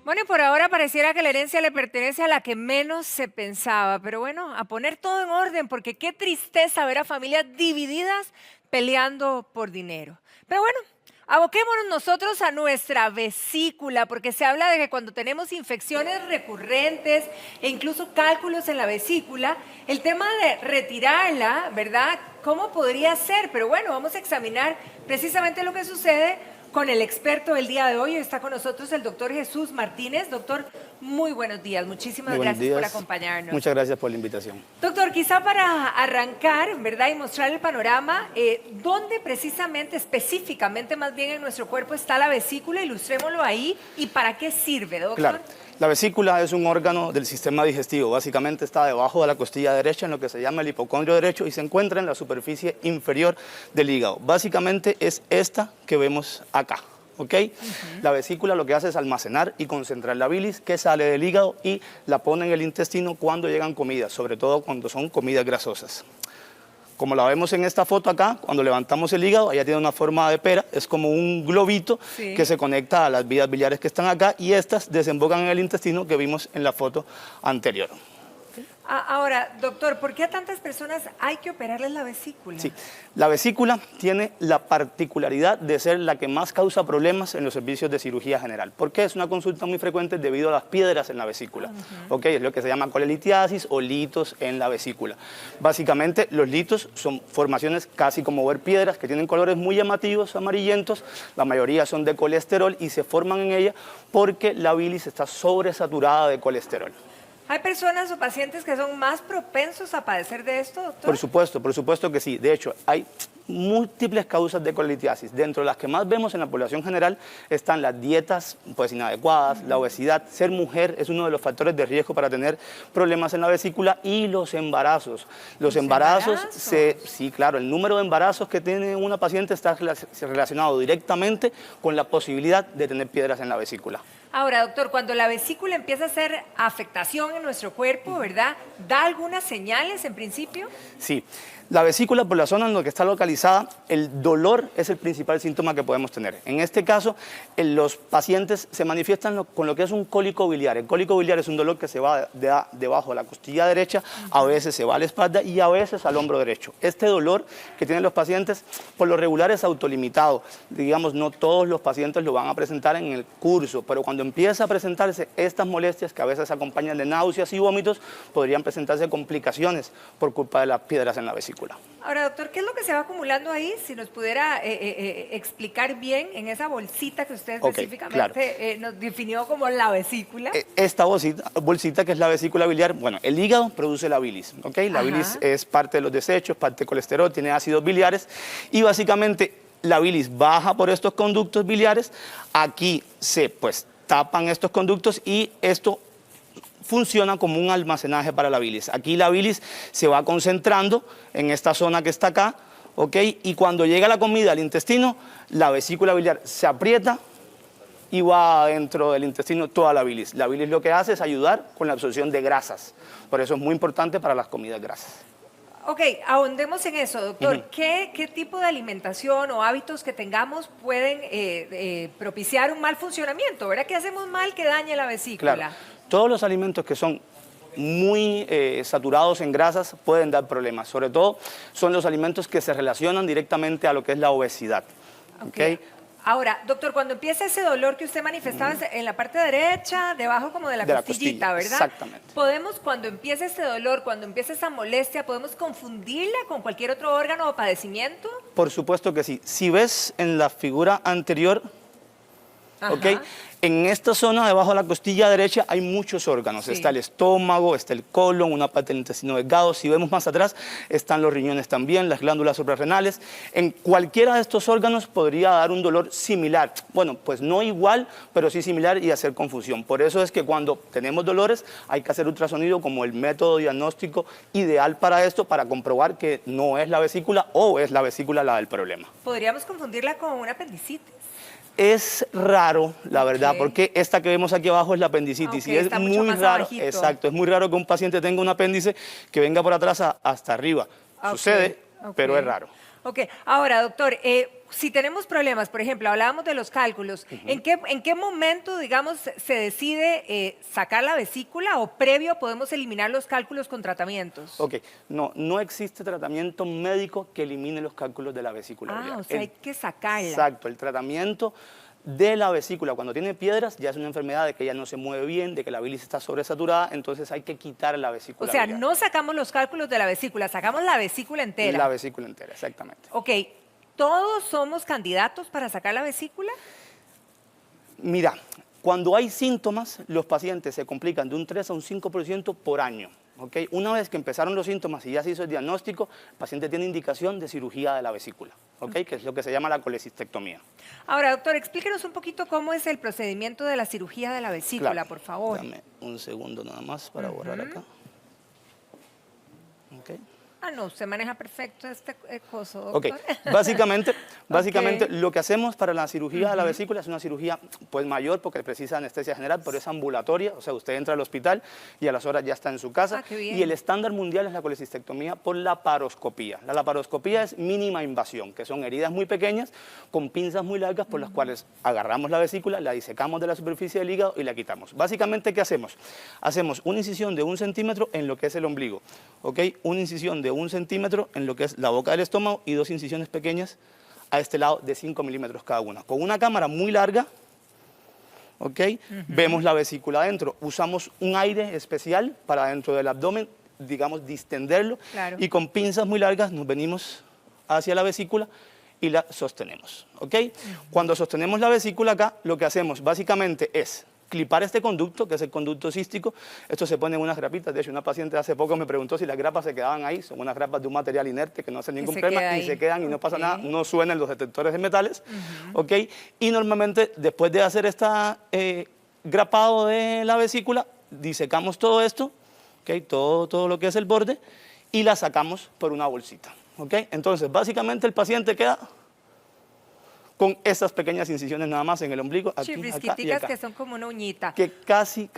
Bueno, y por ahora pareciera que la herencia le pertenece a la que menos se pensaba, pero bueno, a poner todo en orden, porque qué tristeza ver a familias divididas peleando por dinero. Pero bueno, aboquémonos nosotros a nuestra vesícula, porque se habla de que cuando tenemos infecciones recurrentes e incluso cálculos en la vesícula, el tema de retirarla, ¿verdad? ¿Cómo podría ser? Pero bueno, vamos a examinar precisamente lo que sucede con el experto del día de hoy. Está con nosotros el doctor Jesús Martínez. Doctor, muy buenos días. Muchísimas Muy buenos gracias por días. acompañarnos. Muchas gracias por la invitación. Doctor, quizá para arrancar, ¿verdad? Y mostrar el panorama, ¿dónde precisamente, específicamente más bien en nuestro cuerpo está la vesícula? Ilustrémoslo ahí. ¿Y para qué sirve, doctor? Claro, la vesícula es un órgano del sistema digestivo. Básicamente está debajo de la costilla derecha, en lo que se llama el hipocondrio derecho, y se encuentra en la superficie inferior del hígado. Básicamente es esta que vemos acá. ¿Ok? La vesícula lo que hace es almacenar y concentrar la bilis que sale del hígado y la pone en el intestino cuando llegan comidas, sobre todo cuando son comidas grasosas. Como la vemos en esta foto acá, cuando levantamos el hígado, ella tiene una forma de pera, es como un globito que se conecta a las vías biliares que están acá y estas desembocan en el intestino que vimos en la foto anterior. Ahora, doctor, ¿por qué a tantas personas hay que operarles la vesícula? Sí, la vesícula tiene la particularidad de ser la que más causa problemas en los servicios de cirugía general. ¿Por qué? Es una consulta muy frecuente debido a las piedras en la vesícula. ¿Ok? Es lo que se llama colelitiasis o litos en la vesícula. Básicamente, los litos son formaciones casi como ver piedras que tienen colores muy llamativos, amarillentos. La mayoría son de colesterol y se forman en ella porque la bilis está sobresaturada de colesterol. ¿Hay personas o pacientes que son más propensos a padecer de esto, doctor? Por supuesto que sí. De hecho, hay múltiples causas de colelitiasis. Dentro de las que más vemos en la población general están las dietas pues, inadecuadas, la obesidad. Ser mujer es uno de los factores de riesgo para tener problemas en la vesícula y los embarazos. Los embarazos, sí, claro, el número de embarazos que tiene una paciente está relacionado directamente con la posibilidad de tener piedras en la vesícula. Ahora, doctor, cuando la vesícula empieza a hacer afectación en nuestro cuerpo, ¿verdad? ¿Da algunas señales en principio? Sí. La vesícula, por la zona en la que está localizada, el dolor es el principal síntoma que podemos tener. En este caso, los pacientes se manifiestan con lo que es un cólico biliar. El cólico biliar es un dolor que se va debajo de la costilla derecha, a veces se va a la espalda y a veces al hombro derecho. Este dolor que tienen los pacientes, por lo regular es autolimitado. Digamos, no todos los pacientes lo van a presentar en el curso, pero cuando empieza a presentarse estas molestias, que a veces acompañan de náuseas y vómitos, podrían presentarse complicaciones por culpa de las piedras en la vesícula. Ahora, doctor, ¿qué es lo que se va acumulando ahí? Si nos pudiera explicar bien en esa bolsita que usted específicamente nos definió como la vesícula. Esta bolsita que es la vesícula biliar, bueno, el hígado produce la bilis, ¿ok? La bilis es parte de los desechos, parte de colesterol, tiene ácidos biliares y básicamente la bilis baja por estos conductos biliares, aquí se pues tapan estos conductos y esto funciona como un almacenaje para la bilis. Aquí la bilis se va concentrando en esta zona que está acá, ¿ok? Y cuando llega la comida al intestino, la vesícula biliar se aprieta y va dentro del intestino toda la bilis. La bilis lo que hace es ayudar con la absorción de grasas. Por eso es muy importante para las comidas grasas. Ok, ahondemos en eso, doctor. ¿Qué tipo de alimentación o hábitos que tengamos pueden propiciar un mal funcionamiento? ¿Verdad? ¿Qué hacemos mal que dañe la vesícula? Claro. Todos los alimentos que son muy saturados en grasas pueden dar problemas. Sobre todo son los alimentos que se relacionan directamente a lo que es la obesidad. ¿Okay? Ahora, doctor, cuando empieza ese dolor que usted manifestaba en la parte derecha, debajo como de la costillita, ¿verdad? Exactamente. Podemos, cuando empieza este dolor, cuando empieza esa molestia, ¿podemos confundirla con cualquier otro órgano o padecimiento? Por supuesto que sí. Si ves en la figura anterior, ¿ok? En esta zona debajo de la costilla derecha hay muchos órganos. Está el estómago, está el colon, una parte del intestino delgado. Si vemos más atrás, están los riñones también, las glándulas suprarrenales. En cualquiera de estos órganos podría dar un dolor similar. Bueno, pues no igual, pero sí similar y hacer confusión. Por eso es que cuando tenemos dolores hay que hacer ultrasonido como el método diagnóstico ideal para esto, para comprobar que no es la vesícula o es la vesícula la del problema. ¿Podríamos confundirla con una apendicitis? Es raro, la verdad, porque esta que vemos aquí abajo es la apendicitis y es muy raro, exacto, es muy raro que un paciente tenga un apéndice que venga por atrás hasta arriba. Sucede, pero es raro. Ok, ahora, doctor, si tenemos problemas, por ejemplo, hablábamos de los cálculos, ¿en qué momento, digamos, se decide sacar la vesícula o previo podemos eliminar los cálculos con tratamientos? Ok, no existe tratamiento médico que elimine los cálculos de la vesícula biliar. O sea, hay que sacarla. Exacto, el tratamiento de la vesícula cuando tiene piedras ya es una enfermedad de que ella no se mueve bien, de que la bilis está sobresaturada, entonces hay que quitar la vesícula O sea, biliar. no sacamos los cálculos de la vesícula, sacamos la vesícula entera. La vesícula entera, exactamente. Ok, ¿todos somos candidatos para sacar la vesícula? Mira, cuando hay síntomas, los pacientes se complican de un 3 a un 5% por año. ¿Okay? Una vez que empezaron los síntomas y ya se hizo el diagnóstico, el paciente tiene indicación de cirugía de la vesícula, ¿okay? Que es lo que se llama la colecistectomía. Ahora, doctor, explíquenos un poquito cómo es el procedimiento de la cirugía de la vesícula, Claro. por favor. Dame un segundo nada más para borrar acá. Okay. Ah, no, usted maneja perfecto este coso, Ok, doctor. básicamente Ok. lo que hacemos para la cirugía de la vesícula es una cirugía pues mayor porque precisa anestesia general, pero es ambulatoria, o sea, usted entra al hospital y a las horas ya está en su casa. Ah, qué bien. Y el estándar mundial es la colecistectomía por laparoscopía. La laparoscopía es mínima invasión, que son heridas muy pequeñas con pinzas muy largas por las cuales agarramos la vesícula, la disecamos de la superficie del hígado y la quitamos. Básicamente, ¿qué hacemos? Hacemos una incisión de 1 centímetro en lo que es el ombligo, ¿ok? Una incisión de 1 centímetro en lo que es la boca del estómago y 2 incisiones pequeñas a este lado de 5 milímetros cada una. Con una cámara muy larga, ¿ok? Vemos la vesícula adentro. Usamos un aire especial para dentro del abdomen, digamos, distenderlo. Claro. Y con pinzas muy largas nos venimos hacia la vesícula y la sostenemos, ¿ok? Cuando sostenemos la vesícula acá, lo que hacemos básicamente es clipar este conducto, que es el conducto cístico. Esto se pone en unas grapitas. De hecho, una paciente hace poco me preguntó si las grapas se quedaban ahí. Son unas grapas de un material inerte que no hacen ningún se problema queda y ahí. se quedan y no pasa Ok. nada. No suenan los detectores de metales. ¿Ok? Y normalmente, después de hacer este grapado de la vesícula, disecamos todo esto, ¿ok? Todo lo que es el borde, y la sacamos por una bolsita. ¿Ok? Entonces, básicamente, el paciente queda con estas pequeñas incisiones nada más en el ombligo, aquí, acá y Chiflisquiticas acá, que son como una uñita. que casi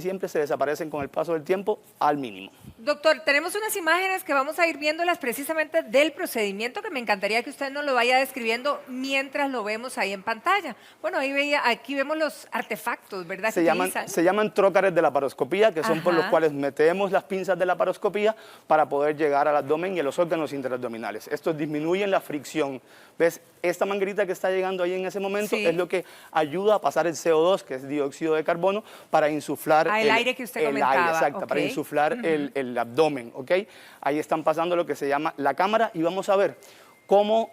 siempre se desaparecen con el paso del tiempo al mínimo. Doctor, tenemos unas imágenes que vamos a ir viéndolas precisamente del procedimiento que me encantaría que usted nos lo vaya describiendo mientras lo vemos ahí en pantalla. Bueno, aquí vemos los artefactos, ¿verdad? Se que llaman, utilizan. se llaman trócares de laparoscopía, que son por los Ajá. cuales metemos las pinzas de laparoscopía para poder llegar al abdomen y a los órganos interabdominales. Estos disminuyen la fricción. ¿Ves? Esta manguerita que está llegando ahí en ese momento Sí. es lo que ayuda a pasar el CO2, que es dióxido de carbono, para insuflar El aire que usted el comentaba, aire, exacto, para ok. insuflar el abdomen, ¿ok? Ahí están pasando lo que se llama la cámara y vamos a ver cómo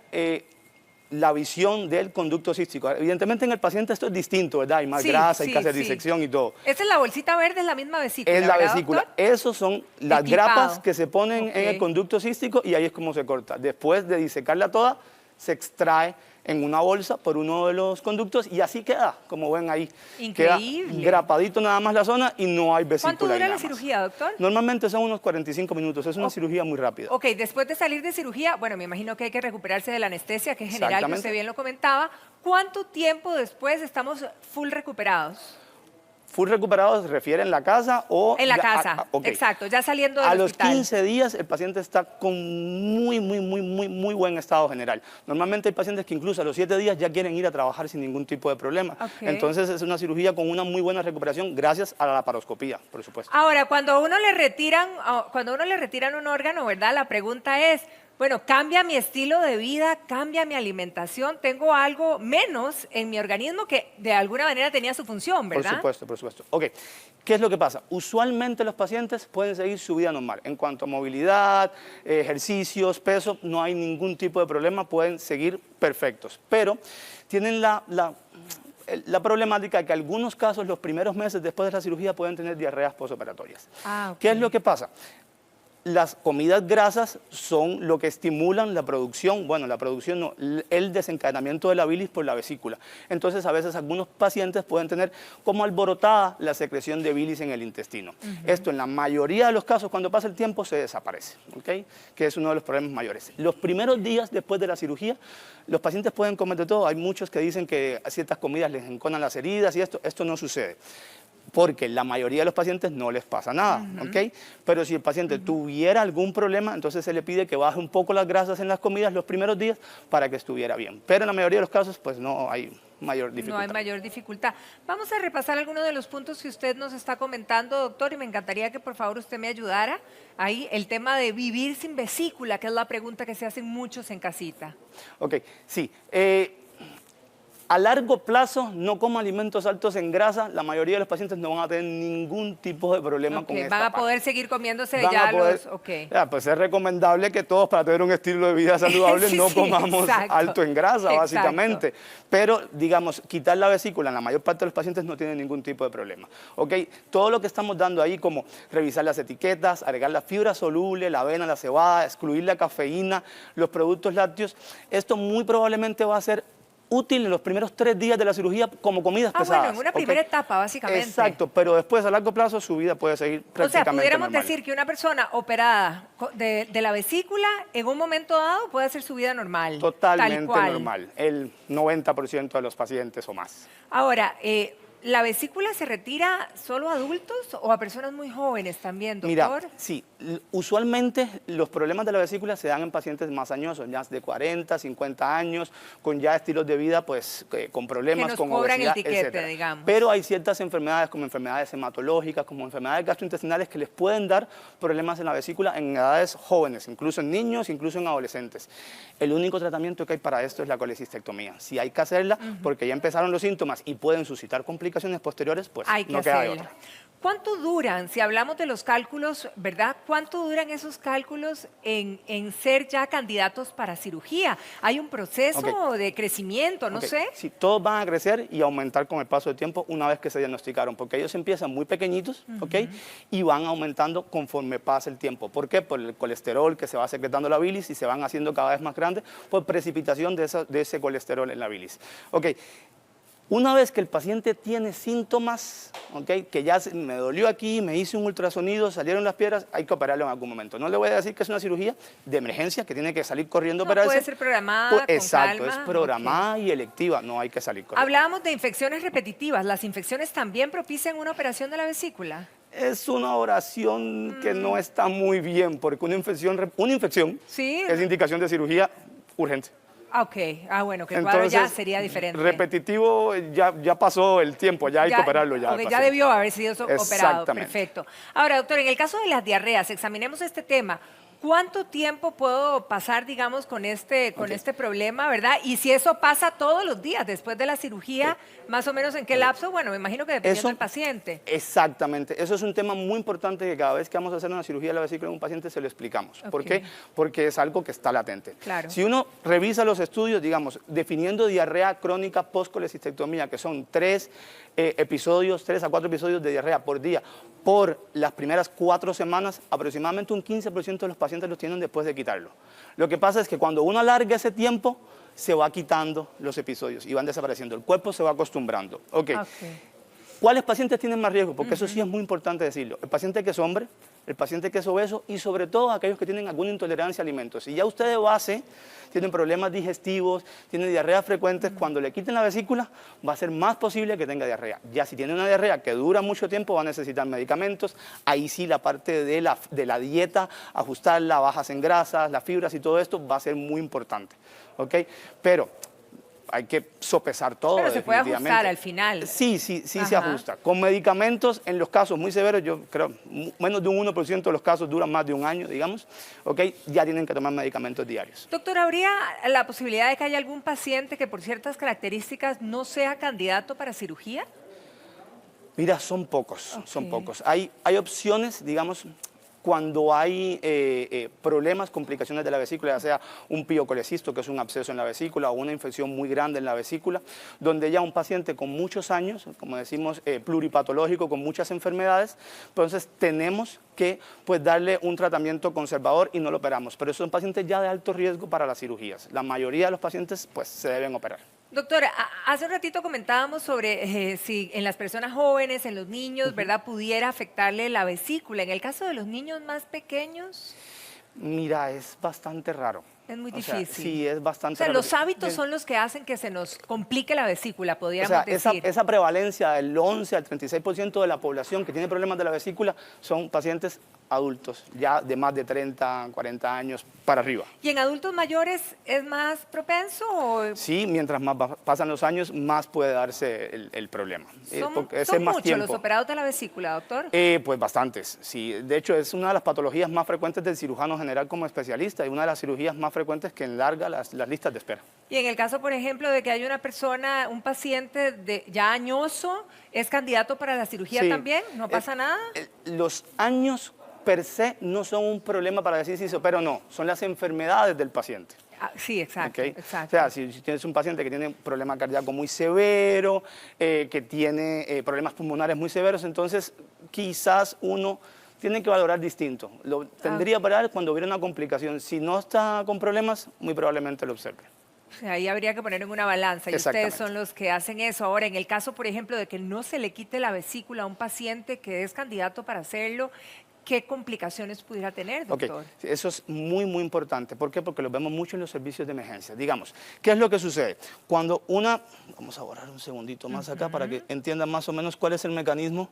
la visión del conducto cístico. Evidentemente en el paciente esto es distinto, ¿verdad? Hay más Sí, grasa, hay sí, que hacer sí. disección y todo. Esta es la bolsita verde, es la misma vesícula, Es la ¿verdad, vesícula. doctor? Esos son las Equipado. grapas que se ponen en el Ok. conducto cístico y ahí es como se corta. Después de disecarla toda, se extrae en una bolsa por uno de los conductos y así queda, como ven ahí. Increíble. Queda grapadito nada más la zona y no hay vesícula. ¿Cuánto ahí dura nada la más. cirugía, doctor? Normalmente son unos 45 minutos, es una cirugía muy rápida. Ok, después de salir de cirugía, bueno, me imagino que hay que recuperarse de la anestesia, que es general, que Exactamente. usted bien lo comentaba. ¿Cuánto tiempo después estamos full recuperados? Full recuperado se refiere en la casa o... En la ya- casa, ok. exacto, ya saliendo del A los hospital. 15 días el paciente está con muy buen estado general. Normalmente hay pacientes que incluso a los 7 días ya quieren ir a trabajar sin ningún tipo de problema. Ok. Entonces es una cirugía con una muy buena recuperación gracias a la laparoscopía, por supuesto. Ahora, cuando a uno le retiran un órgano, ¿verdad? La pregunta es, bueno, ¿cambia mi estilo de vida? ¿Cambia mi alimentación? ¿Tengo algo menos en mi organismo que de alguna manera tenía su función, Por verdad? supuesto, por supuesto. Ok, ¿qué es lo que pasa? Usualmente los pacientes pueden seguir su vida normal. En cuanto a movilidad, ejercicios, peso, no hay ningún tipo de problema, pueden seguir perfectos. Pero tienen la problemática de que en algunos casos, los primeros meses después de la cirugía, pueden tener diarreas posoperatorias. Ah, ok. ¿Qué es lo que pasa? Las comidas grasas son lo que estimulan la producción, bueno, la producción no, el desencadenamiento de la bilis por la vesícula. Entonces, a veces algunos pacientes pueden tener como alborotada la secreción de bilis en el intestino. Esto en la mayoría de los casos, cuando pasa el tiempo, se desaparece, ¿ok? Que es uno de los problemas mayores. Los primeros días después de la cirugía, los pacientes pueden comer de todo. Hay muchos que dicen que a ciertas comidas les enconan las heridas y esto no sucede. porque la mayoría de los pacientes no les pasa nada, ¿ok? Pero si el paciente tuviera algún problema, entonces se le pide que baje un poco las grasas en las comidas los primeros días para que estuviera bien. Pero en la mayoría de los casos, pues no hay mayor dificultad. No hay mayor dificultad. Vamos a repasar algunos de los puntos que usted nos está comentando, doctor, y me encantaría que por favor usted me ayudara. Ahí el tema de vivir sin vesícula, que es la pregunta que se hacen muchos en casita. Ok, sí. A largo plazo, no como alimentos altos en grasa, la mayoría de los pacientes no van a tener ningún tipo de problema con esta Van a parte. poder seguir comiéndose Van ya a poder- los... Ok. Ya, pues es recomendable que todos para tener un estilo de vida saludable Sí, no sí, comamos exacto. alto en grasa, Exacto. básicamente. Pero, digamos, quitar la vesícula en la mayor parte de los pacientes no tiene ningún tipo de problema. ¿Ok? Todo lo que estamos dando ahí, como revisar las etiquetas, agregar la fibra soluble, la avena, la cebada, excluir la cafeína, los productos lácteos, esto muy probablemente va a ser útil en los primeros 3 días de la cirugía como comidas pesadas. Bueno, en una ¿ok? primera etapa, básicamente. Exacto, pero después a largo plazo su vida puede seguir O sea, prácticamente pudiéramos normal. decir que una persona operada de la vesícula en un momento dado puede hacer su vida normal. Totalmente tal cual. normal, el 90% de los pacientes o más. Ahora, ¿la vesícula se retira solo a adultos o a personas muy jóvenes también, doctor? Mira, sí, usualmente los problemas de la vesícula se dan en pacientes más añosos, ya de 40, 50 años, con ya estilos de vida, pues, con problemas, Que nos con cobran el obesidad, tiquete, etcétera. digamos. Pero hay ciertas enfermedades, como enfermedades hematológicas, como enfermedades gastrointestinales, que les pueden dar problemas en la vesícula en edades jóvenes, incluso en niños, incluso en adolescentes. El único tratamiento que hay para esto es la colecistectomía. Si hay que hacerla, porque ya empezaron los síntomas y pueden suscitar complicaciones posteriores, pues Hay que no queda de hacerla. otra. ¿Cuánto duran, si hablamos de los cálculos, verdad? ¿Cuánto duran esos cálculos en ser ya candidatos para cirugía? ¿Hay un proceso de crecimiento, no Ok, sé? sí, todos van a crecer y aumentar con el paso del tiempo una vez que se diagnosticaron, porque ellos empiezan muy pequeñitos, ¿ok? Y van aumentando conforme pasa el tiempo. ¿Por qué? Por el colesterol que se va secretando la bilis y se van haciendo cada vez más grandes por precipitación de ese colesterol en la bilis. ¿Ok? Una vez que el paciente tiene síntomas, ¿ok? Que ya me dolió aquí, me hice un ultrasonido, salieron las piedras, hay que operarlo en algún momento. No le voy a decir que es una cirugía de emergencia, que tiene que salir corriendo a No operarse. puede ser programada Pues, con exacto, calma. es programada y electiva, no hay que salir corriendo. Hablábamos de infecciones repetitivas. ¿Las infecciones también propician una operación de la vesícula? Es una oración que no está muy bien, porque una infección Sí. es indicación de cirugía urgente. Ok, bueno, que el cuadro ya Entonces, sería diferente. repetitivo, ya pasó el tiempo, ya hay que operarlo ya. Ok, al ya paciente. debió haber sido operado. Exactamente. Perfecto. Ahora, doctor, en el caso de las diarreas, examinemos este tema. ¿Cuánto tiempo puedo pasar, digamos, con este problema, verdad? Y si eso pasa todos los días después de la cirugía, más o menos en qué lapso, bueno, me imagino que dependiendo del paciente. Exactamente, eso es un tema muy importante que cada vez que vamos a hacer una cirugía de la vesícula en un paciente se lo explicamos. ¿Por Ok. qué? Porque es algo que está latente. Claro. Si uno revisa los estudios, digamos, definiendo diarrea crónica post-colecistectomía, que son 3 a 4 episodios de diarrea por día, por las primeras 4 semanas, aproximadamente un 15% de los pacientes los tienen después de quitarlo. Lo que pasa es que cuando uno alarga ese tiempo, se va quitando los episodios y van desapareciendo. El cuerpo se va acostumbrando. Okay. ¿Cuáles pacientes tienen más riesgo? Porque eso sí es muy importante decirlo. El paciente que es hombre, el paciente que es obeso y sobre todo aquellos que tienen alguna intolerancia a alimentos. Si ya usted de base tienen problemas digestivos, tiene diarreas frecuentes, cuando le quiten la vesícula va a ser más posible que tenga diarrea. Ya si tiene una diarrea que dura mucho tiempo va a necesitar medicamentos. Ahí sí la parte de la dieta, ajustarla, bajas en grasas, las fibras y todo esto va a ser muy importante. ¿Ok? Pero hay que sopesar todo. Pero se puede ajustar al final. Sí, se ajusta. Con medicamentos, en los casos muy severos, yo creo, menos de un 1% de los casos duran más de un año, digamos, ¿ok? Ya tienen que tomar medicamentos diarios. Doctor, ¿habría la posibilidad de que haya algún paciente que por ciertas características no sea candidato para cirugía? Mira, son pocos, son pocos. Hay opciones, digamos, cuando hay problemas, complicaciones de la vesícula, ya sea un piocolecisto, que es un absceso en la vesícula, o una infección muy grande en la vesícula, donde ya un paciente con muchos años, como decimos, pluripatológico, con muchas enfermedades, entonces tenemos que pues, darle un tratamiento conservador y no lo operamos. Pero son pacientes ya de alto riesgo para las cirugías. La mayoría de los pacientes pues, se deben operar. Doctora, hace un ratito comentábamos sobre si en las personas jóvenes, en los niños, ¿verdad?, pudiera afectarle la vesícula. En el caso de los niños más pequeños... Mira, es bastante raro. Es muy O sea, difícil. sí, es O bastante sea, raro. los hábitos son los que hacen que se nos complique la vesícula, O podríamos sea, decir. esa prevalencia del 11 al 36% de la población que tiene problemas de la vesícula son pacientes adultos, ya de más de 30, 40 años para arriba. ¿Y en adultos mayores es más propenso o Sí, mientras más pasan los años, más puede darse el problema. Porque ese son es más muchos los tiempo. operados de la vesícula, doctor? Pues bastantes, sí. De hecho, es una de las patologías más frecuentes del cirujano general como especialista y una de las cirugías más frecuentes que enlarga las listas de espera. Y en el caso, por ejemplo, de que hay una persona, un paciente ya añoso, ¿es candidato para la cirugía Sí. también? ¿No pasa nada? Los años per se no son un problema para decir si se opera o no, son las enfermedades del paciente. Ah, sí, exacto, ¿Ok? exacto. O sea, si tienes un paciente que tiene un problema cardíaco muy severo, que tiene problemas pulmonares muy severos, entonces quizás uno tiene que valorar distinto. Lo tendría para ver cuando hubiera una complicación. Si no está con problemas, muy probablemente lo observe. O sea, ahí habría que poner en una balanza y ustedes Exactamente. son los que hacen eso. Ahora, en el caso, por ejemplo, de que no se le quite la vesícula a un paciente que es candidato para hacerlo, ¿qué complicaciones pudiera tener, Ok, doctor? eso es muy, muy importante. ¿Por qué? Porque lo vemos mucho en los servicios de emergencia. Digamos, ¿qué es lo que sucede? Cuando vamos a borrar un segundito más acá para que entiendan más o menos cuál es el mecanismo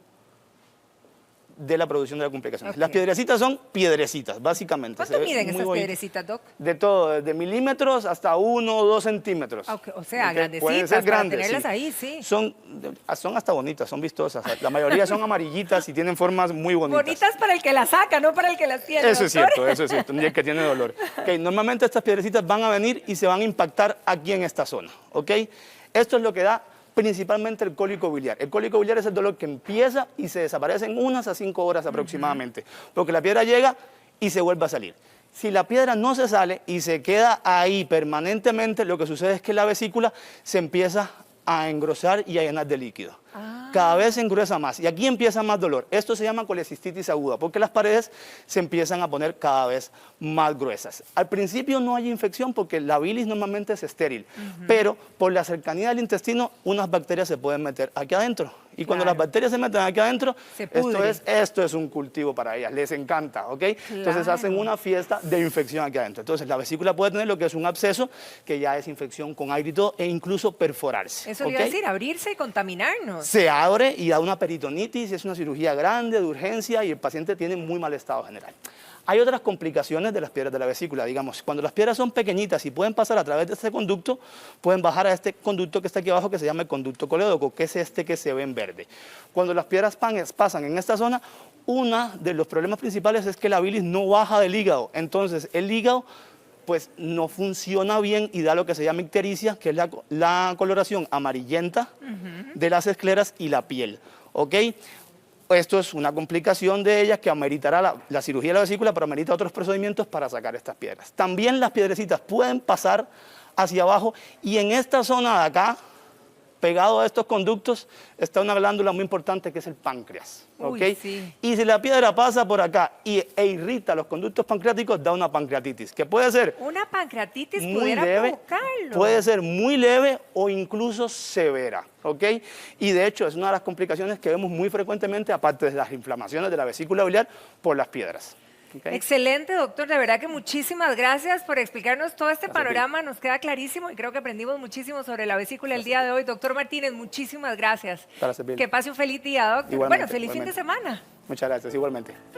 de la producción de la complicación. Ok. Las piedrecitas son piedrecitas, básicamente. Se ¿Cuánto ve miden muy esas bonito. piedrecitas, doc? De todo, desde milímetros hasta 1 o 2 centímetros. Ok, o sea, Ok, grandecitas, pueden ser para grandes, tenerlas sí. ahí, sí. Son hasta bonitas, son vistosas. La mayoría son amarillitas y tienen formas muy bonitas. Bonitas para el que las saca, no para el que las tiene, Eso es doctor. cierto, eso es cierto, y el que tiene dolor. Ok, normalmente estas piedrecitas van a venir y se van a impactar aquí en esta zona. ¿Ok? Esto es lo que da principalmente el cólico biliar. El cólico biliar es el dolor que empieza y se desaparece en 1 a 5 horas aproximadamente, porque la piedra llega y se vuelve a salir. Si la piedra no se sale y se queda ahí permanentemente, lo que sucede es que la vesícula se empieza a engrosar y a llenar de líquido. Cada vez se engruesa más y aquí empieza más dolor. Esto se llama colecistitis aguda porque las paredes se empiezan a poner cada vez más gruesas. Al principio no hay infección porque la bilis normalmente es estéril, pero por la cercanía del intestino unas bacterias se pueden meter aquí adentro. Y cuando Claro. las bacterias se meten aquí adentro, Se pudre. esto es un cultivo para ellas, les encanta, ¿ok? Entonces Claro. hacen una fiesta de infección aquí adentro. Entonces la vesícula puede tener lo que es un absceso, que ya es infección con aire y todo, e incluso perforarse. Eso le iba a ¿ok? decir, abrirse y contaminarnos. Se abre y da una peritonitis, es una cirugía grande, de urgencia, y el paciente tiene muy mal estado general. Hay otras complicaciones de las piedras de la vesícula, digamos, cuando las piedras son pequeñitas y pueden pasar a través de este conducto, pueden bajar a este conducto que está aquí abajo, que se llama el conducto colédoco, que es este que se ve en verde. Cuando las piedras pasan en esta zona, uno de los problemas principales es que la bilis no baja del hígado, entonces el hígado pues no funciona bien y da lo que se llama ictericia, que es la coloración amarillenta de las escleras y la piel, ¿ok? Esto es una complicación de ellas que ameritará la cirugía de la vesícula, pero amerita otros procedimientos para sacar estas piedras. También las piedrecitas pueden pasar hacia abajo y en esta zona de acá, pegado a estos conductos, está una glándula muy importante que es el páncreas. ¿Ok? Uy, sí. Y si la piedra pasa por acá e irrita los conductos pancreáticos, da una pancreatitis, que puede ser Una pancreatitis muy pudiera leve, provocarlo. puede ser muy leve o incluso severa, ¿ok? Y de hecho es una de las complicaciones que vemos muy frecuentemente, aparte de las inflamaciones de la vesícula biliar por las piedras. ¿ok? Excelente, doctor. De verdad que muchísimas gracias por explicarnos todo este Gracias a ti. panorama. Nos queda clarísimo y creo que aprendimos muchísimo sobre la vesícula el día de hoy. Doctor Martínez, muchísimas gracias. Para servirle. Que pase un feliz día, doctor. Igualmente, Bueno, feliz fin de igualmente. semana. Muchas gracias, igualmente.